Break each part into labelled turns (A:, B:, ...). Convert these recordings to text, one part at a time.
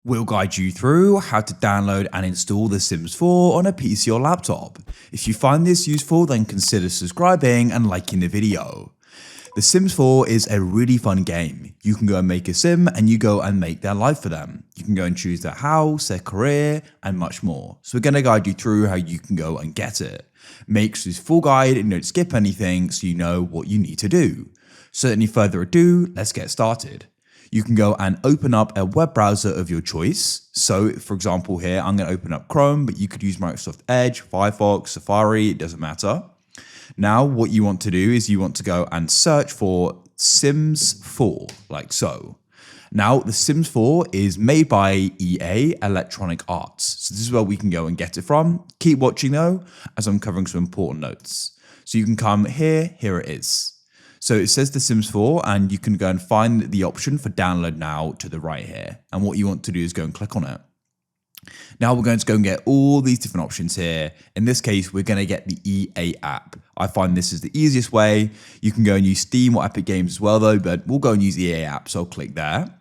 A: We'll guide you through how to download and install The Sims 4 on a PC or laptop. If you find this useful, then consider subscribing and liking the video. The Sims 4 is a really fun game. You can go and make a sim and you go and make their life for them. You can go and choose their house, their career, and much more. So we're going to guide you through how you can go and get it. Make sure this full guide and don't skip anything so you know what you need to do. So any further ado, let's get started. You can go and open up a web browser of your choice. So for example here, I'm going to open up Chrome, but you could use Microsoft Edge, Firefox, Safari, it doesn't matter. Now what you want to do is you want to go and search for Sims 4, like so. Now the Sims 4 is made by EA Electronic Arts. So this is where we can go and get it from. Keep watching though, as I'm covering some important notes. So you can come here it is. So it says The Sims 4 and you can go and find the option for download now to the right here. And what you want to do is go and click on it. Now we're going to go and get all these different options here. In this case, we're going to get the EA app. I find this is the easiest way. You can go and use Steam or Epic Games as well though, but we'll go and use EA app. So I'll click there.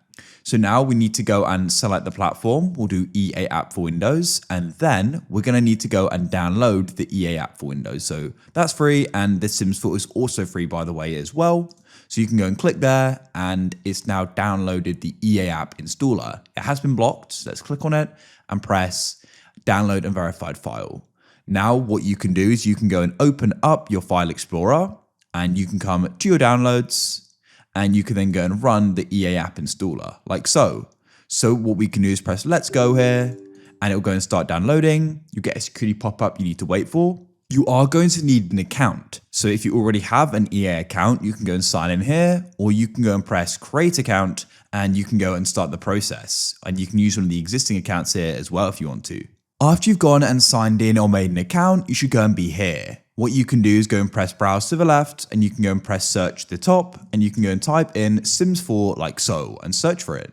A: So now we need to go and select the platform. We'll do EA app for Windows, and then we're going to need to go and download the EA app for Windows. So that's free, and The Sims 4 is also free by the way as well. So you can go and click there, and it's now downloaded the EA app installer. It has been blocked, so let's click on it and press download and verified file. Now what you can do is you can go and open up your file explorer, and you can come to your downloads, and you can then go and run the EA app installer, like so. So what we can do is press let's go here, and it'll go and start downloading. You get a security pop-up you need to wait for. You are going to need an account. So if you already have an EA account, you can go and sign in here, or you can go and press create account, and you can go and start the process. And you can use one of the existing accounts here as well if you want to. After you've gone and signed in or made an account, you should go and be here. What you can do is go and press browse to the left, and you can go and press search at the top, and you can go and type in Sims 4 like so and search for it.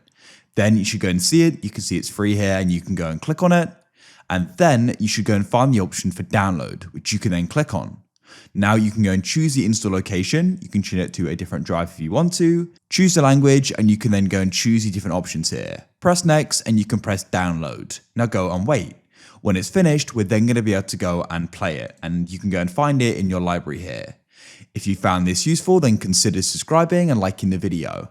A: Then you should go and see it. You can see it's free here, and you can go and click on it. And then you should go and find the option for download, which you can then click on. Now you can go and choose the install location. You can change it to a different drive if you want to. Choose the language, and you can then go and choose the different options here. Press next, and you can press download. Now go and wait. When it's finished, we're then going to be able to go and play it, and you can go and find it in your library here. If you found this useful, then consider subscribing and liking the video.